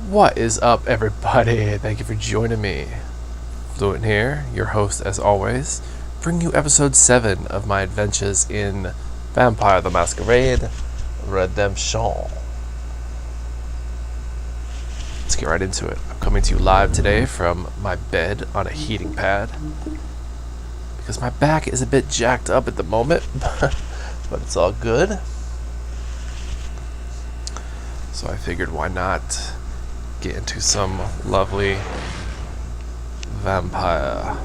What is up, everybody? Thank you for joining me. Fluent here, your host as always, bringing you episode 7 of my adventures in Vampire the Masquerade Redemption. Let's get right into it. I'm coming to you live today from my bed on a heating pad because my back is a bit jacked up at the moment, but it's all good. So I figured, why not get into some lovely Vampire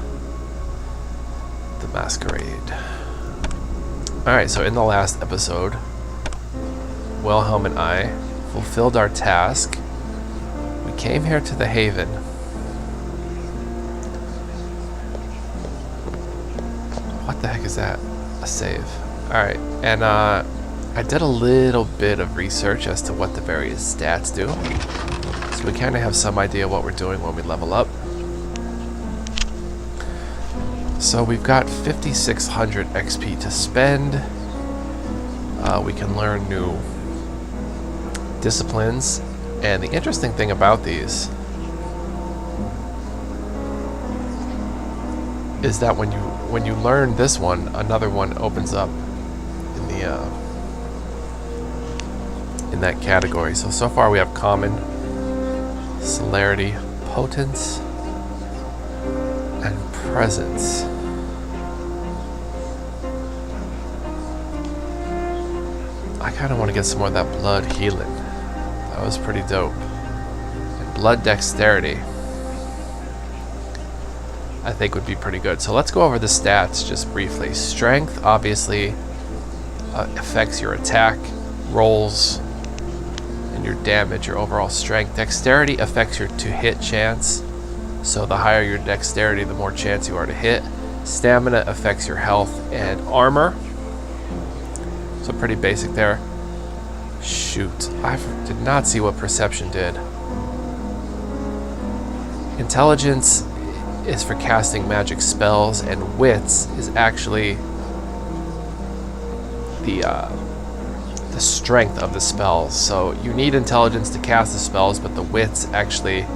the Masquerade. Alright, so in the last episode, Wilhelm and I fulfilled our task. We came here to the Haven. What the heck is that? A save. Alright, and I did a little bit of research as to what the various stats do. So we kind of have some idea what we're doing when we level up. So we've got 5,600 XP to spend. We can learn new disciplines. And the interesting thing about these is that when you learn this one, another one opens up in the in that category. So far we have common, celerity, potence, and presence. I kind of want to get some more of that blood healing. That was pretty dope. And blood dexterity, I think, would be pretty good. So let's go over the stats just briefly. Strength obviously affects your attack rolls and your damage, your overall strength. Dexterity affects your to hit chance. So the higher your dexterity, the more chance you are to hit. Stamina affects your health and armor. So pretty basic there. Shoot, I did not see what perception did. Intelligence is for casting magic spells, and wits is actually the strength of the spells. So you need intelligence to cast the spells, but the wits actually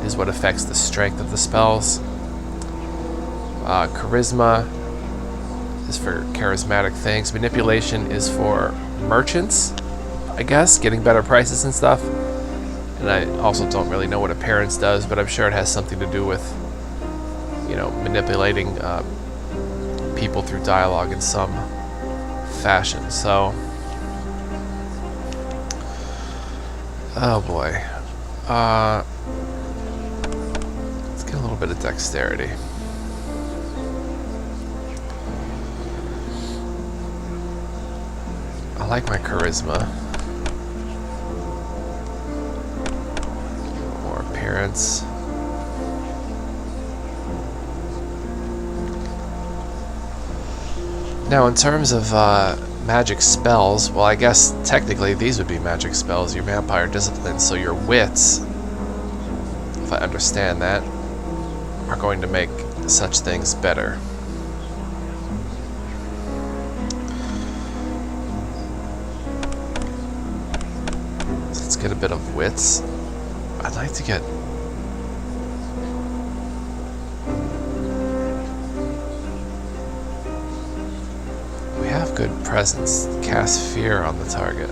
is what affects the strength of the spells. Charisma is for charismatic things. Manipulation is for merchants, I guess, getting better prices and stuff. And I also don't really know what appearance does, but I'm sure it has something to do with, you know, manipulating people through dialogue in some fashion. So, oh boy. Let's get a little bit of dexterity. I like my charisma. More appearance. Now, in terms of magic spells, well, I guess technically these would be magic spells, your vampire discipline, so your wits, if I understand that, are going to make such things better. So let's get a bit of wits. I'd like to get... We have good presence. Cast fear on the target.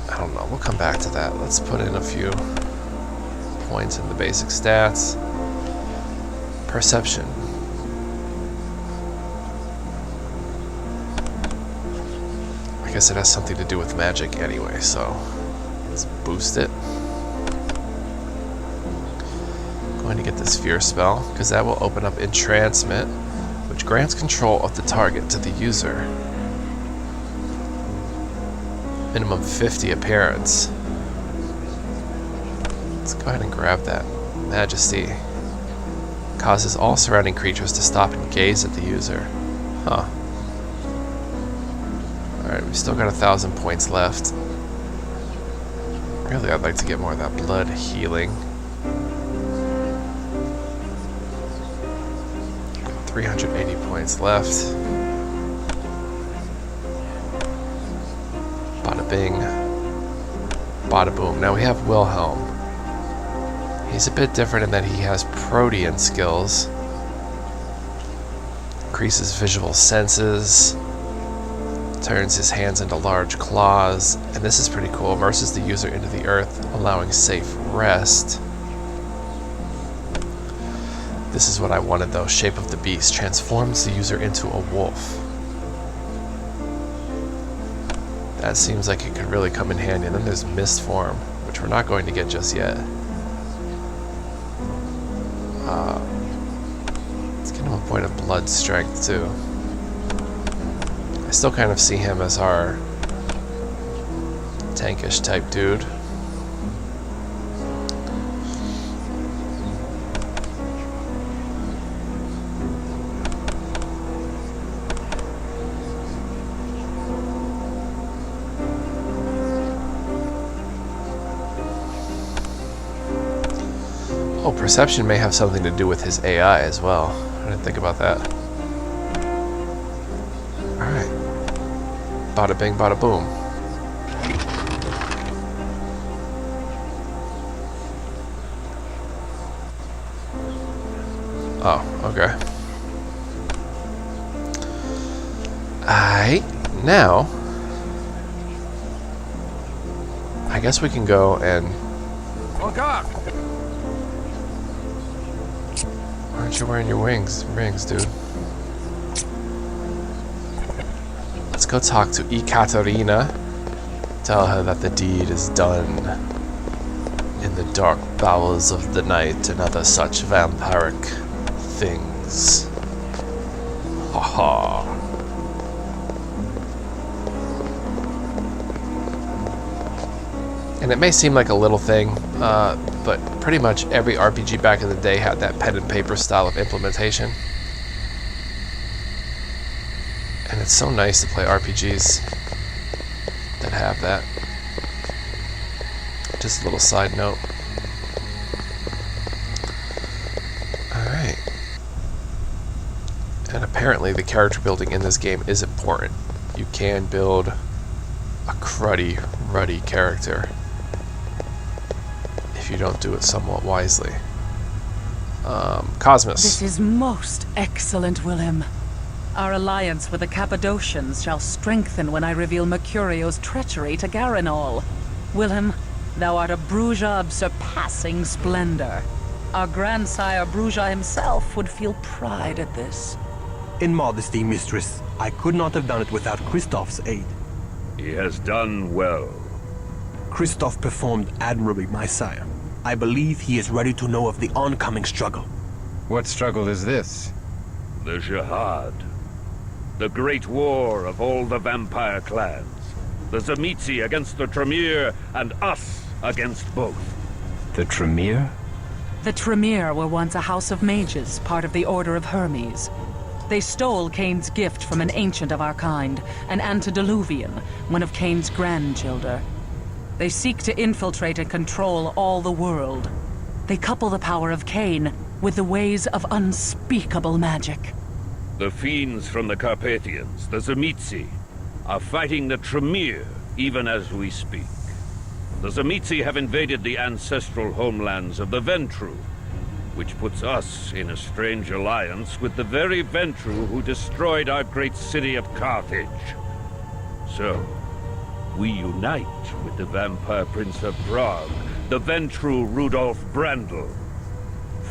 I don't know, we'll come back to that. Let's put in a few points in the basic stats. Perception. I guess it has something to do with magic anyway, so let's boost it. Going to get this fear spell, because that will open up entrancement, which grants control of the target to the user. Minimum 50 appearance. Let's go ahead and grab that. Majesty. Causes all surrounding creatures to stop and gaze at the user. Huh. Alright, we've still got 1,000 points left. Really, I'd like to get more of that blood healing. 380 points left. Bada bing. Bada boom. Now we have Wilhelm. He's a bit different in that he has protean skills. Increases visual senses. Turns his hands into large claws. And this is pretty cool. Immerses the user into the earth, allowing safe rest. This is what I wanted though. Shape of the beast. Transforms the user into a wolf. That seems like it could really come in handy. And then there's mist form, which we're not going to get just yet. It's kind of a point of blood strength too. I still kind of see him as our tankish type dude. Oh, perception may have something to do with his AI as well. I didn't think about that. Alright. Bada bing, bada boom. Oh, okay. Alright, now I guess we can go and... Look up! Why aren't you wearing your rings, dude? Let's go talk to Ekaterina. Tell her that the deed is done in the dark bowels of the night and other such vampiric things. Haha. And it may seem like a little thing, but pretty much every RPG back in the day had that pen and paper style of implementation. And it's so nice to play RPGs that have that. Just a little side note. Alright. And apparently the character building in this game is important. You can build a cruddy, ruddy character if you don't do it somewhat wisely. Cosmos. This is most excellent, Wilhelm. Our alliance with the Cappadocians shall strengthen when I reveal Mercurio's treachery to Garanol. Wilhelm, thou art a Bruja of surpassing splendor. Our grandsire Bruja himself would feel pride at this. In modesty, mistress, I could not have done it without Christoph's aid. He has done well. Christoph performed admirably, my sire. I believe he is ready to know of the oncoming struggle. What struggle is this? The Jihad. The great war of all the vampire clans. The Tzimisce against the Tremere, and us against both. The Tremere? The Tremere were once a house of mages, part of the Order of Hermes. They stole Cain's gift from an ancient of our kind, an antediluvian, one of Cain's grandchildren. They seek to infiltrate and control all the world. They couple the power of Cain with the ways of unspeakable magic. The fiends from the Carpathians, the Tzimisce, are fighting the Tremere even as we speak. The Tzimisce have invaded the ancestral homelands of the Ventru, which puts us in a strange alliance with the very Ventru who destroyed our great city of Carthage. So, we unite with the vampire prince of Prague, the Ventru Rudolf Brandl.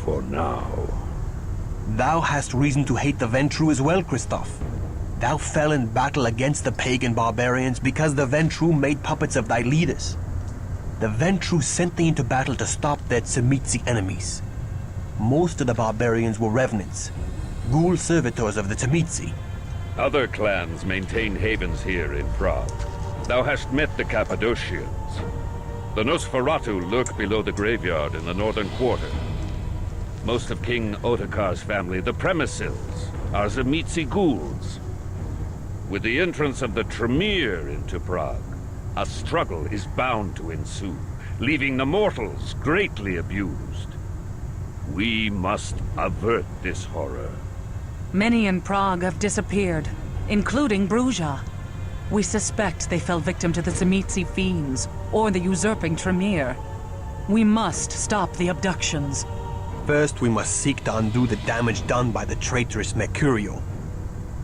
For now. Thou hast reason to hate the Ventru as well, Christoph. Thou fell in battle against the pagan barbarians because the Ventru made puppets of thy leaders. The Ventru sent thee into battle to stop their Tzimisce enemies. Most of the barbarians were revenants, ghoul servitors of the Tzimisce. Other clans maintain havens here in Prague. Thou hast met the Cappadocians. The Nosferatu lurk below the graveyard in the northern quarter. Most of King Ottokar's family, the Premisils, are Tzimisce ghouls. With the entrance of the Tremere into Prague, a struggle is bound to ensue, leaving the mortals greatly abused. We must avert this horror. Many in Prague have disappeared, including Bruja. We suspect they fell victim to the Tzimisce fiends, or the usurping Tremere. We must stop the abductions. First, we must seek to undo the damage done by the traitorous Mercurio.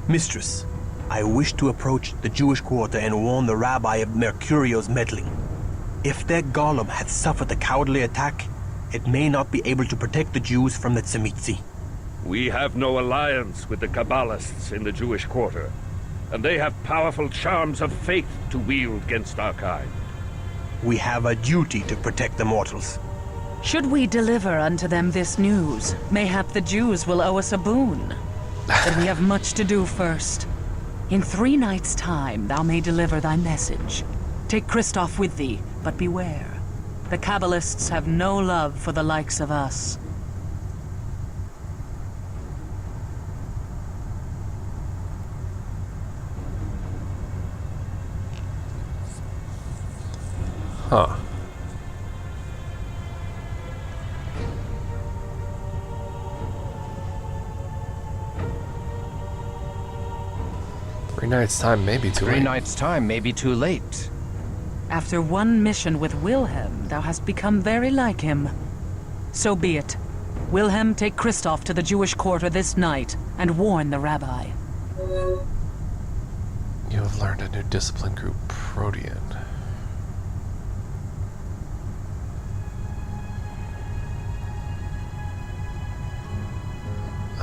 Mistress, I wish to approach the Jewish quarter and warn the rabbi of Mercurio's meddling. If their golem hath suffered the cowardly attack, it may not be able to protect the Jews from the Tzimisce. We have no alliance with the Kabbalists in the Jewish quarter, and they have powerful charms of faith to wield against our kind. We have a duty to protect the mortals. Should we deliver unto them this news, mayhap the Jews will owe us a boon. But we have much to do first. In 3 nights' time thou may deliver thy message. Take Christoph with thee, but beware. The Kabbalists have no love for the likes of us. Huh. Three nights' time may be too late. 3 nights' time may be too late. After one mission with Wilhelm, thou hast become very like him. So be it. Wilhelm, take Christoph to the Jewish quarter this night, and warn the rabbi. You have learned a new discipline group, Protean.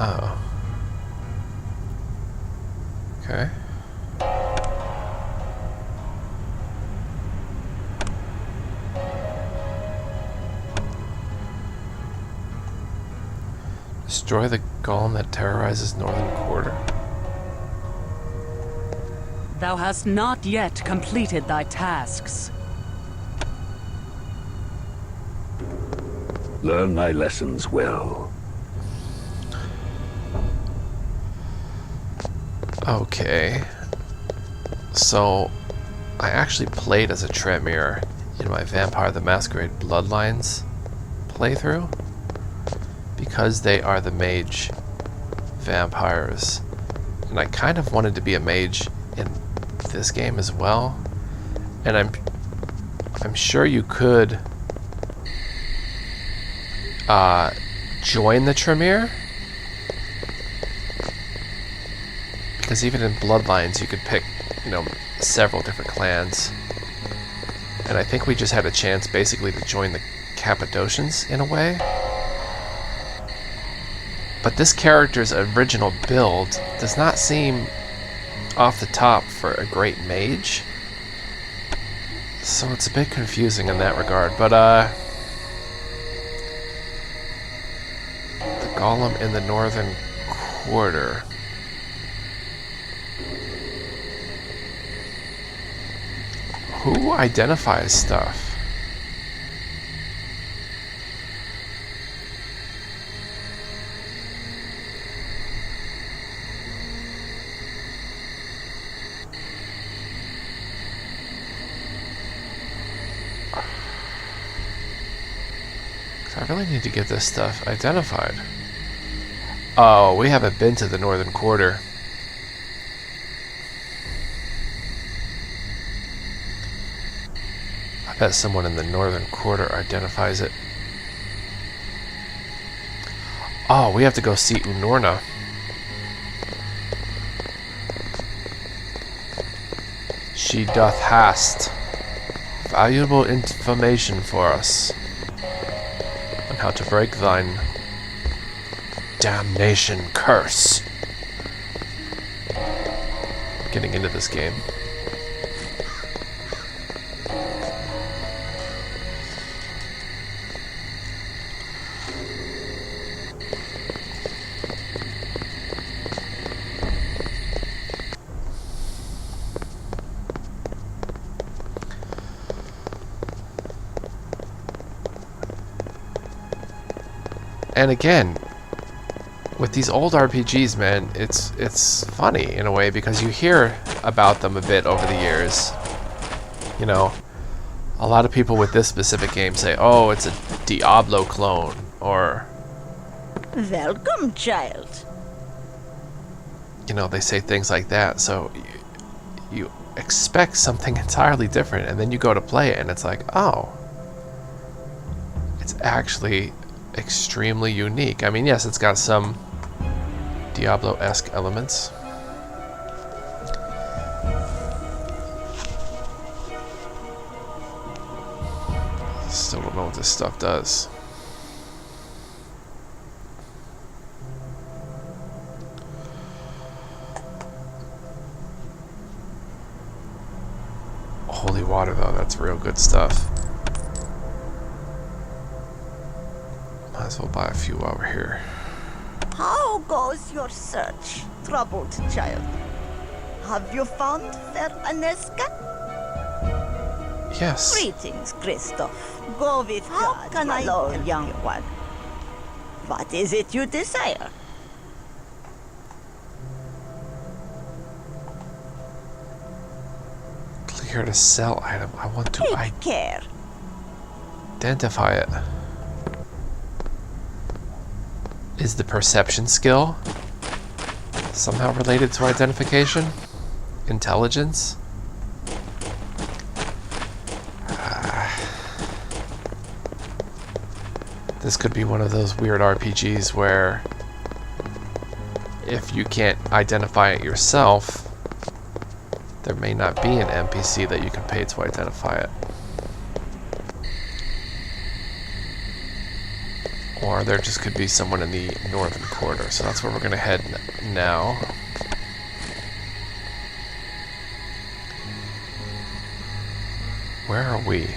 Oh. Okay. Destroy the golem that terrorizes Northern Quarter. Thou hast not yet completed thy tasks. Learn thy lessons well. Okay. So, I actually played as a Tremere in my Vampire the Masquerade Bloodlines playthrough, because they are the mage vampires, and I kind of wanted to be a mage in this game as well. And I'm sure you could join the Tremere, because even in Bloodlines you could pick, you know, several different clans, and I think we just had a chance basically to join the Cappadocians in a way. But this character's original build does not seem off the top for a great mage, so it's a bit confusing in that regard. But the golem in the Northern Quarter. Who identifies stuff? I really need to get this stuff identified. Oh, we haven't been to the Northern Quarter. I bet someone in the Northern Quarter identifies it. Oh, we have to go see Unorna. She doth hast valuable information for us on how to break thine damnation curse. Getting into this game. And again, with these old RPGs, man, it's funny in a way, because you hear about them a bit over the years. You know, a lot of people with this specific game say, oh, it's a Diablo clone, or... Welcome, child. you know, they say things like that. So you expect something entirely different, and then you go to play it, and it's like, oh, it's actually extremely unique. I mean, yes, it's got some Diablo-esque elements. Still don't know what this stuff does. Holy water, though, that's real good stuff. Might as well buy a few while we're here. How goes your search, troubled child? Have you found fair Aneska? Yes. Greetings, Christoph. Go with God, my lord, young one. What is it you desire? Clear to sell item. I want to Take care. identify it. Is the perception skill somehow related to identification? Intelligence? This could be one of those weird RPGs where if you can't identify it yourself, there may not be an NPC that you can pay to identify it. Or there just could be someone in the northern quarter. So that's where we're going to head now. Where are we?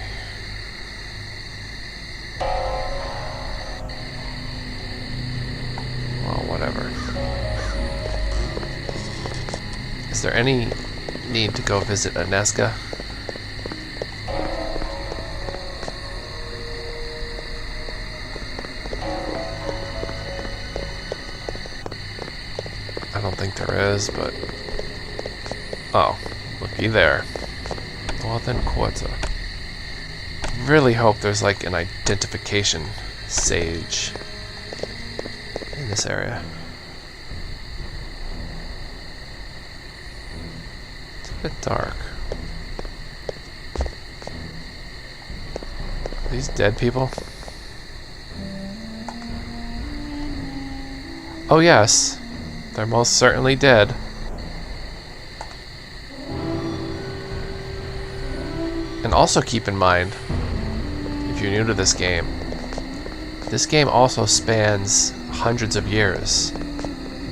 Well, whatever. Is there any need to go visit Aneska? I don't think there is, but... Oh, looky there. Northern Quarter. Really hope there's like an identification sage in this area. It's a bit dark. Are these dead people? Oh yes, they're most certainly dead. And also keep in mind, if you're new to this game also spans hundreds of years.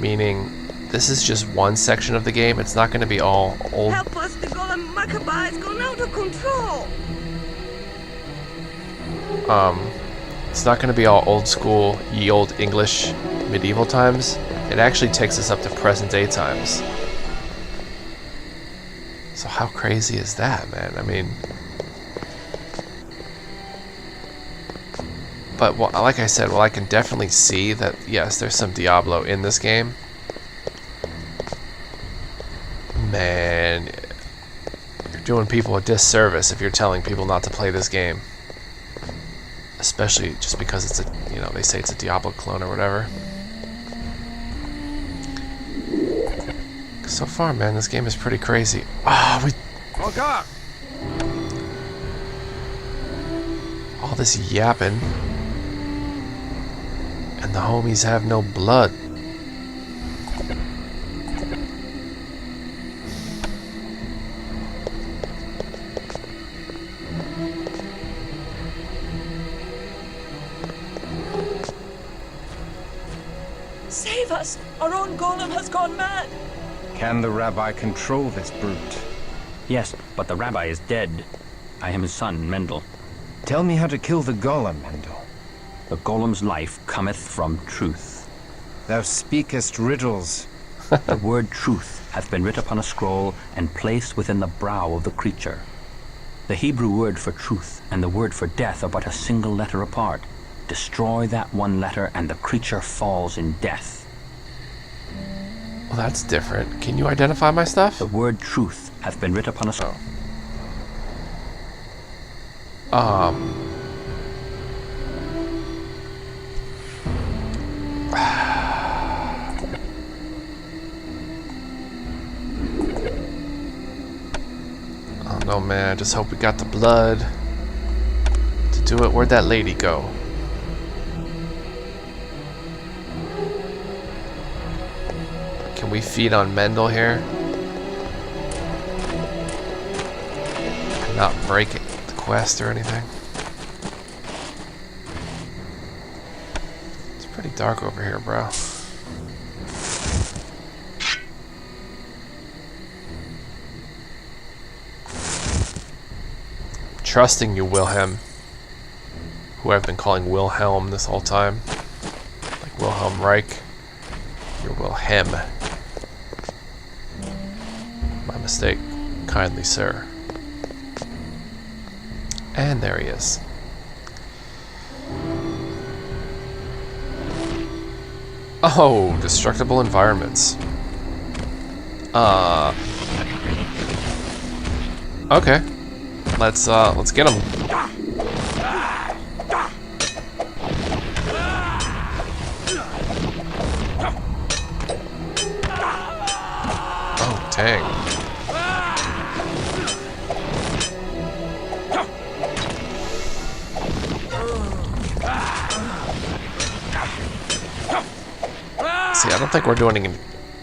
Meaning, this is just one section of the game. It's not going to be all old. Help us, the Golem Maccabee has gone out of control. It's not going to be all old school, ye old English medieval times. It actually takes us up to present day times. So how crazy is that, man? I mean... But well, like I said, well, I can definitely see that, yes, there's some Diablo in this game. Man, you're doing people a disservice if you're telling people not to play this game. Especially just because it's a, you know, they say it's a Diablo clone or whatever. So far, man, this game is pretty crazy. Ah, all this yapping. And the homies have no blood. Save us! Our own golem has gone mad! Can the rabbi control this brute? Yes, but the rabbi is dead. I am his son, Mendel. Tell me how to kill the golem, Mendel. The golem's life cometh from truth. Thou speakest riddles. The word truth hath been writ upon a scroll and placed within the brow of the creature. The Hebrew word for truth and the word for death are but a single letter apart. Destroy that one letter and the creature falls in death. Well, that's different. Can you identify my stuff? The word truth hath been writ upon a scroll. Oh man, I just hope we got the blood to do it. Where'd that lady go? Can we feed on Mendel here? And not break it, the quest or anything? It's pretty dark over here, bro. Trusting you, Wilhelm. Who I've been calling Wilhelm this whole time. Like Wilhelm Reich. You're Wilhelm. My mistake. Kindly, sir. And there he is. Oh, destructible environments. Okay. Let's get him. Oh, dang. See, I don't think we're doing any...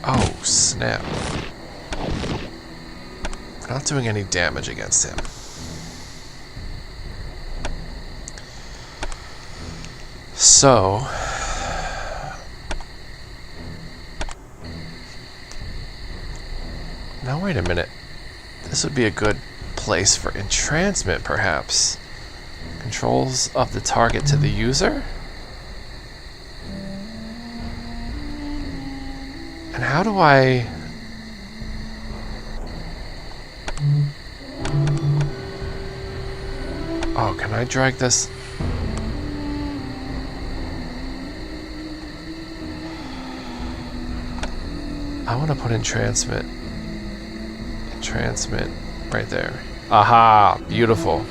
Oh, snap. We're not doing any damage against him. So... Now wait a minute. This would be a good place for entrancement, perhaps. Controls of the target to the user? And how do I... Oh, can I drag this? I want to put entrancement. Entrancement right there. Aha! Beautiful.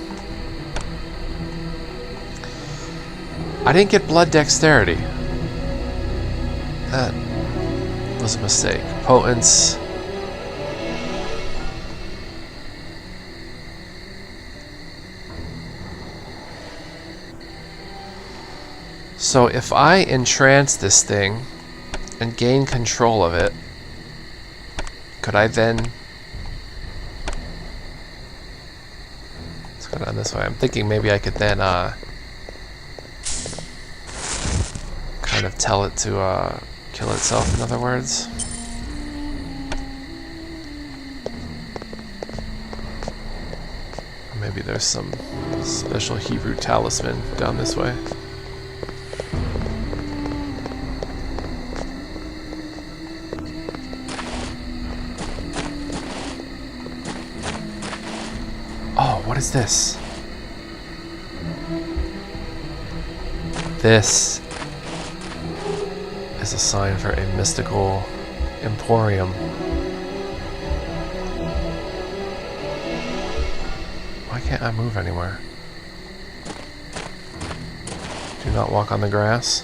I didn't get blood dexterity. That was a mistake. Potence. So if I entrance this thing and gain control of it, could I then... Let's go down this way. I'm thinking maybe I could then kind of tell it to kill itself, in other words. Or maybe there's some special Hebrew talisman down this way. Oh, what is this? This is a sign for a mystical emporium. Why can't I move anywhere? Do not walk on the grass.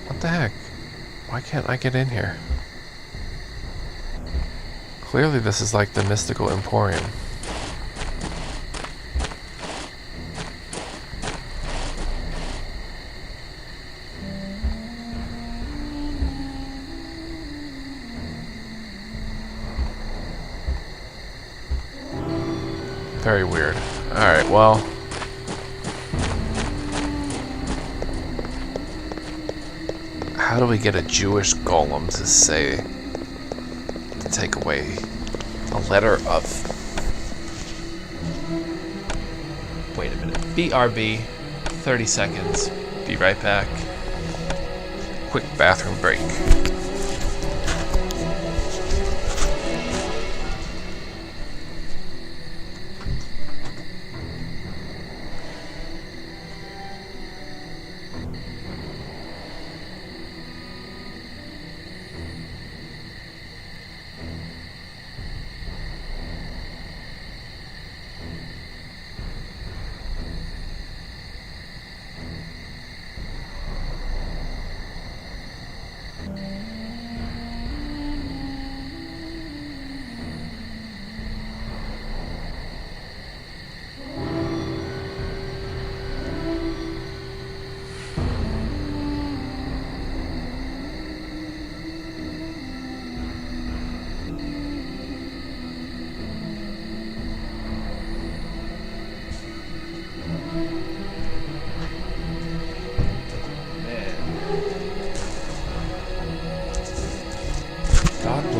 What the heck? Why can't I get in here? Clearly this is like the mystical emporium. Very weird. Alright, well. How do we get a Jewish golem to say... to take away a letter of... Wait a minute. BRB. 30 seconds. Be right back. Quick bathroom break.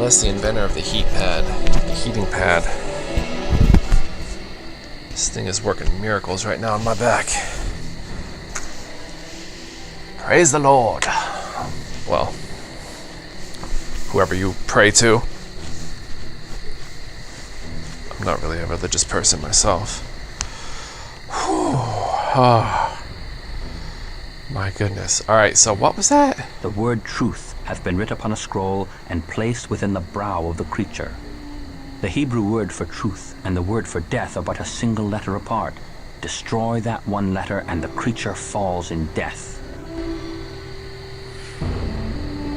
Unless the inventor of the heat pad, the heating pad. This thing is working miracles right now on my back. Praise the Lord. Well, whoever you pray to. I'm not really a religious person myself. Whew. Oh, my goodness. Alright, so what was that? The word truth hath been writ upon a scroll and placed within the brow of the creature. The Hebrew word for truth and the word for death are but a single letter apart. Destroy that one letter and the creature falls in death.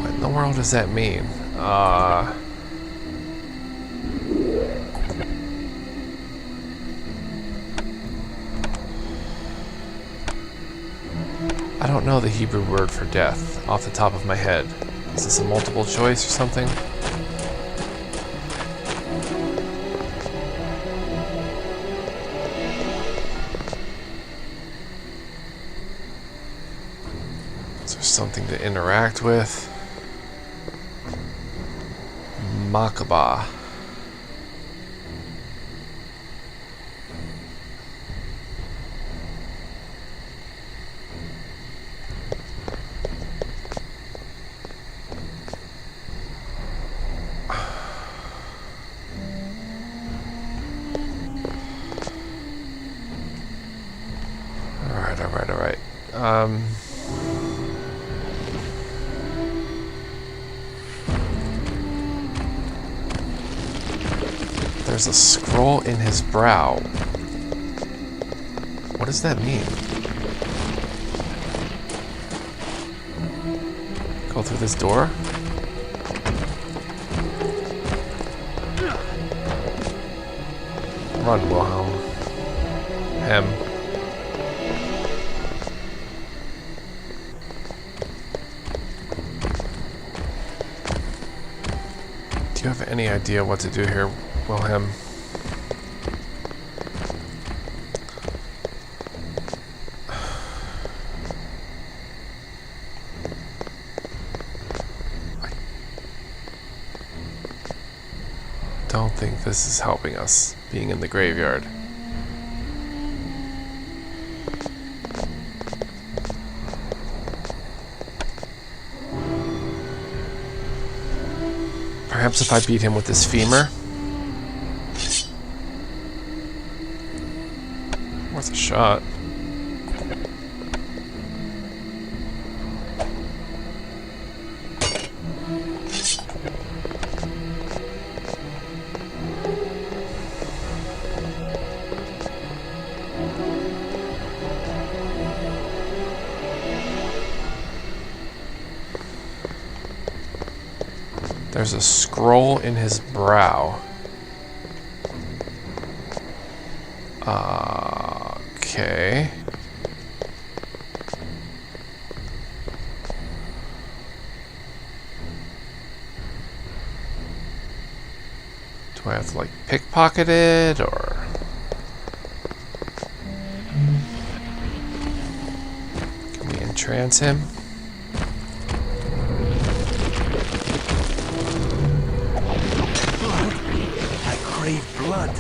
What in the world does that mean? I don't know the Hebrew word for death off the top of my head. Is this a multiple choice or something? Is there something to interact with? Makaba. Alright. There's a scroll in his brow. What does that mean? Go through this door? Run, Wilhelm. Hem. Do you have any idea what to do here, Wilhelm? I don't think this is helping us, being in the graveyard. Perhaps if I beat him with this femur? Worth a shot. There's a scroll in his brow. Okay. Do I have to, like, pickpocket it, or... Can we entrance him? Blood.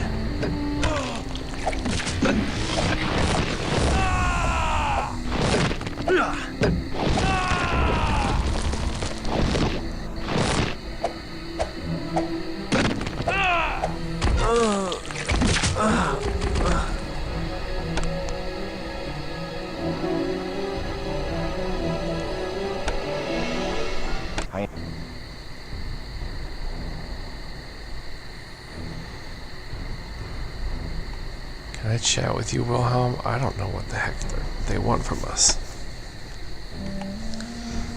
Can I chat with you, Wilhelm? I don't know what the heck they want from us.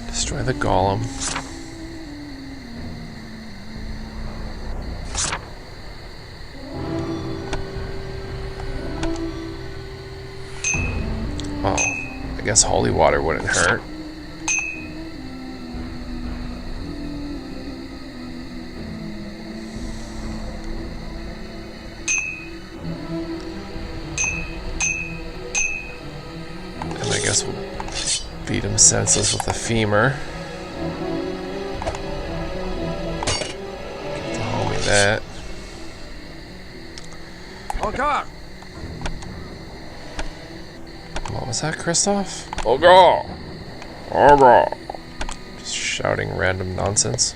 Destroy the golem. Oh, I guess holy water wouldn't hurt. I guess we'll beat him senseless with a femur. that. Encore! What was that, Kristoff? Oga! Oga! Just shouting random nonsense.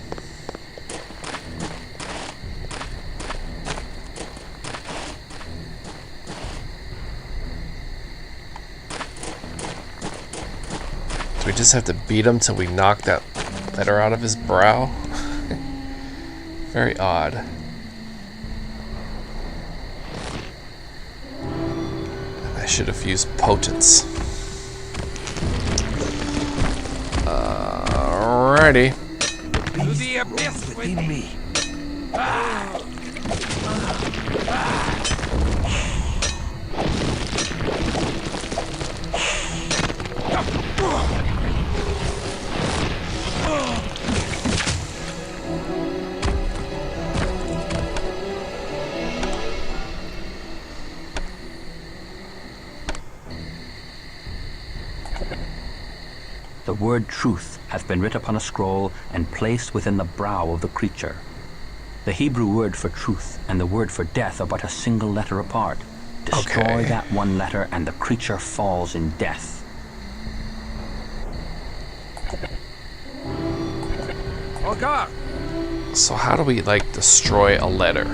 Do we just have to beat him till we knock that letter out of his brow? Very odd. I should have used potence. Alrighty. To the abyss within me. The word truth hath been writ upon a scroll and placed within the brow of the creature. The Hebrew word for truth and the word for death are but a single letter apart. Destroy Okay. that one letter and the creature falls in death. Encore! So how do we, like, destroy a letter?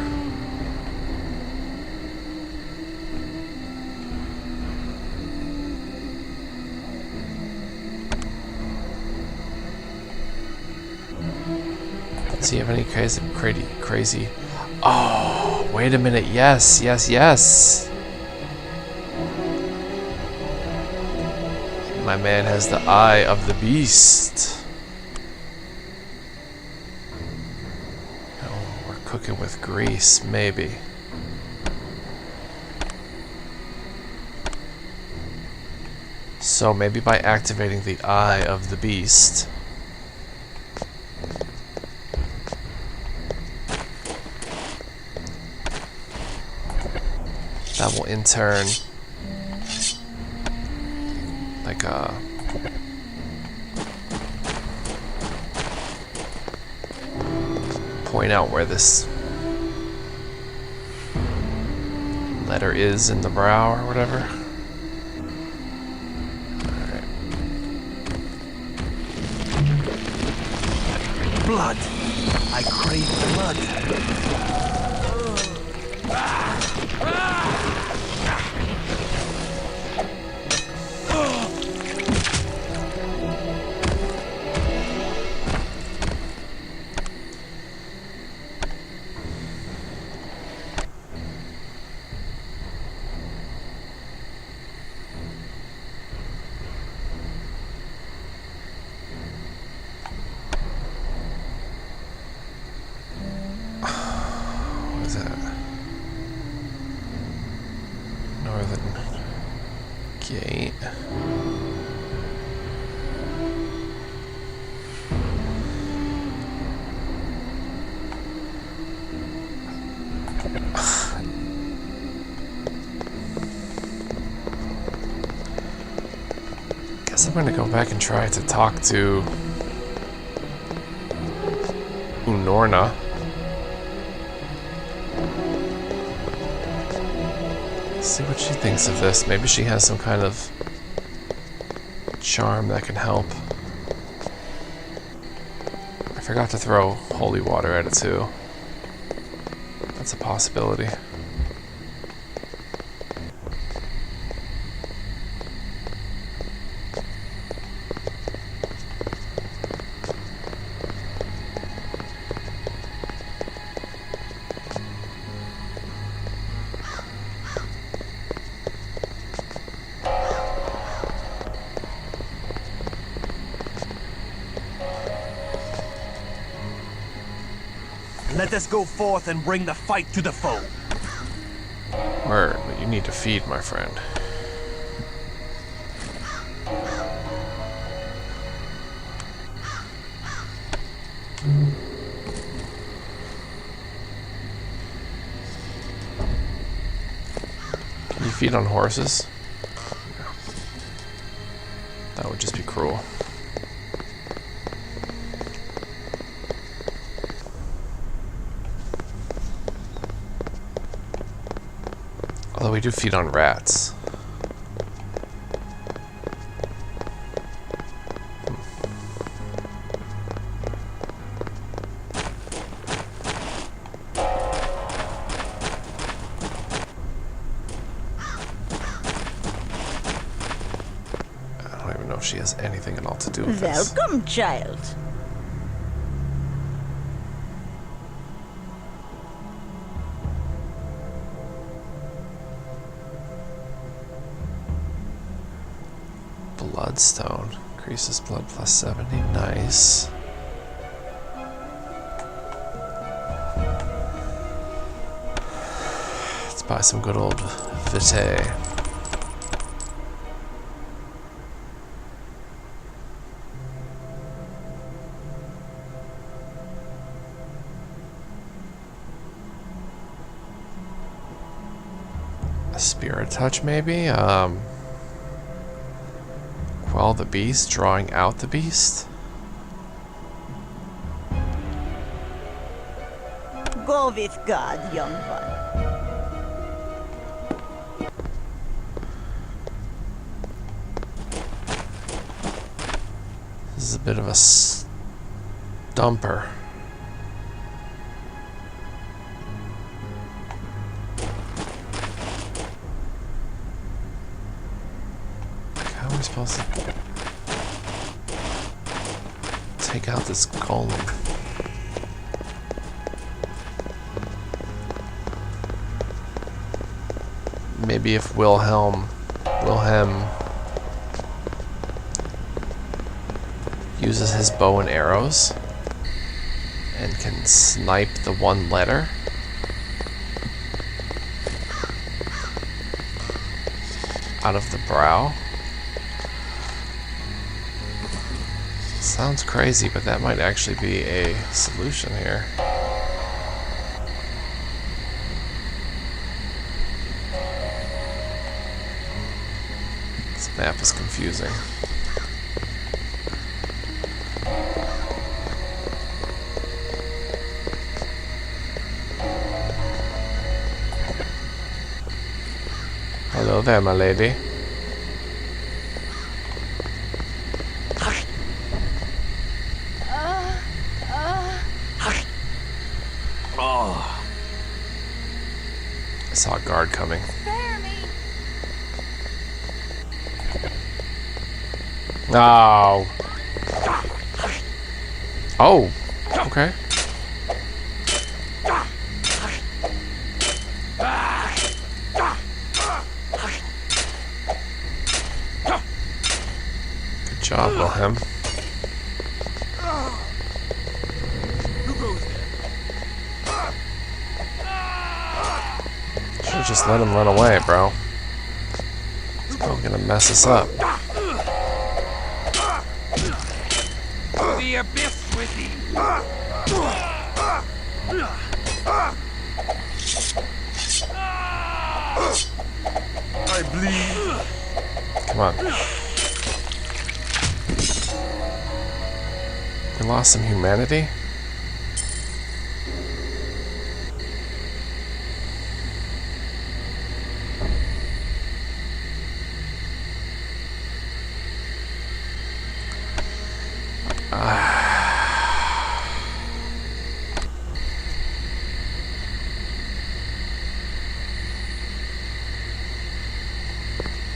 Does he have any crazy? Oh, wait a minute. Yes, yes, yes. My man has the eye of the beast. Oh, we're cooking with grease, maybe. So maybe by activating the eye of the beast, that will in turn, like, point out where this letter is in the brow or whatever. Alright. Blood. I crave blood. What is that? Northern Gate. Guess I'm gonna go back and try to talk to Unorna. See what she thinks of this. Maybe she has some kind of charm that can help. I forgot to throw holy water at it too. That's a possibility. Let us go forth and bring the fight to the foe. Word, but you need to feed, my friend. Can you feed on horses? That would just be cruel. Although we do feed on rats. I don't even know if she has anything at all to do with this. Welcome, child. Bloodstone. Increases blood plus 70. Nice. Let's buy some good old Vitae. A spirit touch, maybe? Quell the beast, drawing out the beast. Go with God, young one. This is a bit of a stumper. How am I supposed to take out this golem? Maybe if Wilhelm uses his bow and arrows and can snipe the one letter. Out of the brow. Sounds crazy, but that might actually be a solution here. This map is confusing. Hello there, my lady. I saw a guard coming. No. Oh. Okay. Good job, Wilhelm. Should've just let him run away, bro. He's probably gonna mess us up. The abyss with thee. I bleed. Come on. We lost some humanity?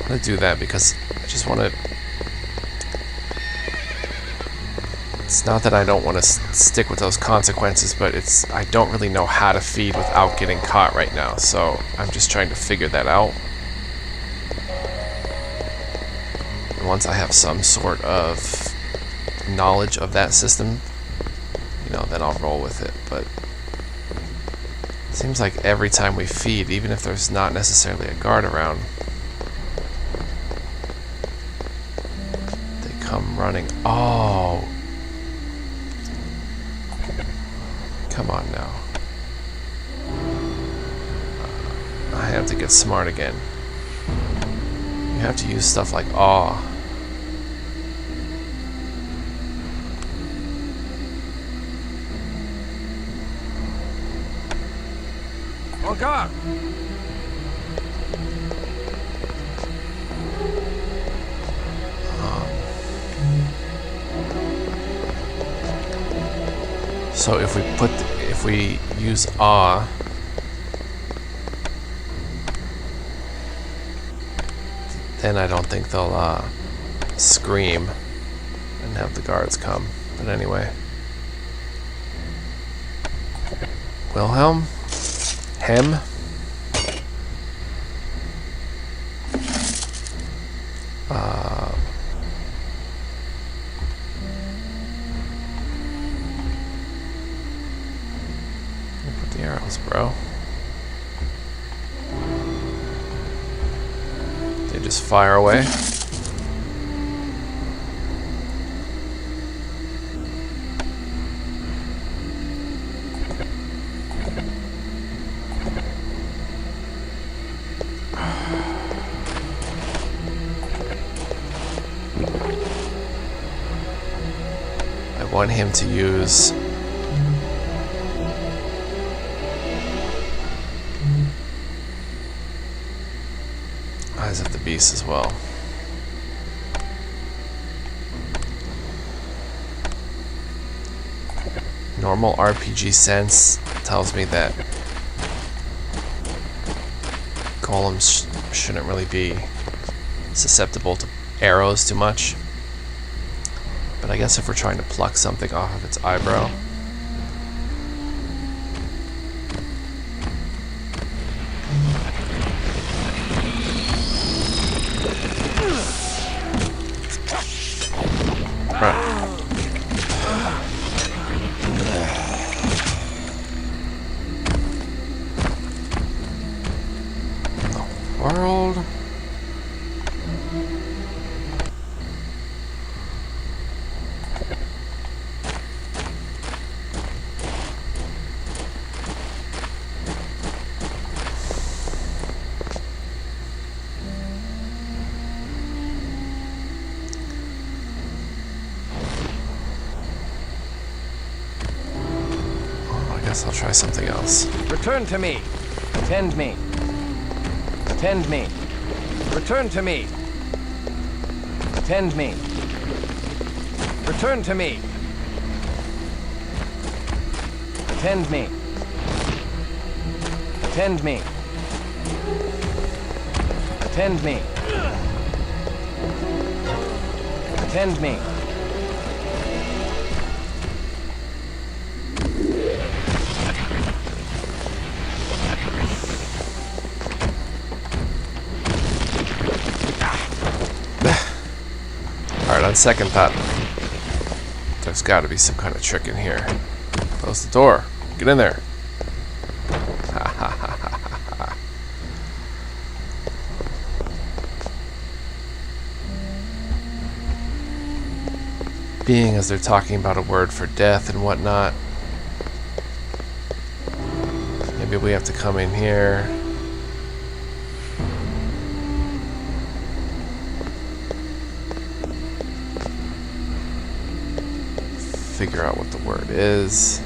I want to do that because I just want to... It's not that I don't want to stick with those consequences, but it's I don't really know how to feed without getting caught right now, so I'm just trying to figure that out. And once I have some sort of knowledge of that system, you know, then I'll roll with it. But it seems like every time we feed, even if there's not necessarily a guard around, they come running. Oh, come on now. I have to get smart again. You have to use stuff like awe. En garde! So if we use awe, then I don't think they'll scream and have the guards come. But anyway, Wilhelm, Hem. Put the arrows, bro. They just fire away. I want him to use Eyes of the Beast as well. Normal RPG sense tells me that golems shouldn't really be susceptible to arrows too much. But I guess if we're trying to pluck something off of its eyebrow. Right. The world. I'll try something else. Return to me. Attend me. Attend me. Return to me. Attend me. Return to me. Attend me. Attend me. Attend me. Attend me. Alright, on second thought, there's got to be some kind of trick in here. Close the door. Get in there. Being as they're talking about a word for death and whatnot, maybe we have to come in here. Figure out what the word is.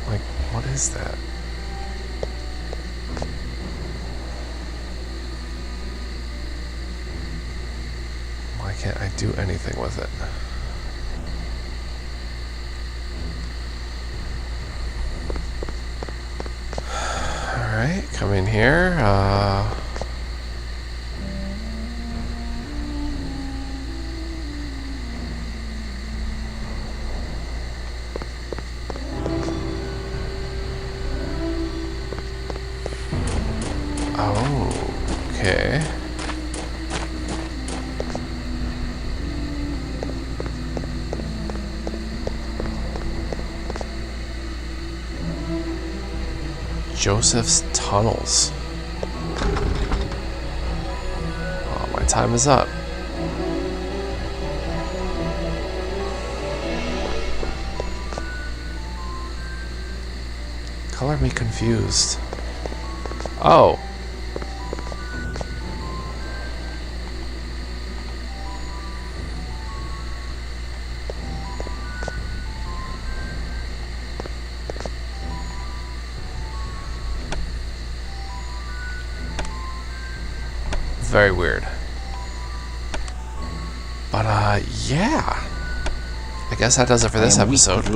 Like, what is that? Why can't I do anything with it? Alright, come in here. Oh, okay. Joseph's tunnels. Oh, my time is up. Color me confused. Oh. very weird. But, yeah. I guess that does it for this episode.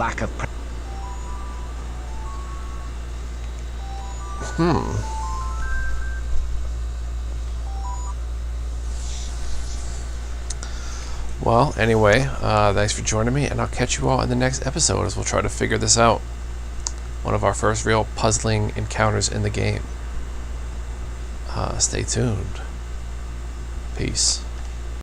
Well, anyway, thanks for joining me, and I'll catch you all in the next episode as we'll try to figure this out. One of our first real puzzling encounters in the game. Stay tuned. Peace.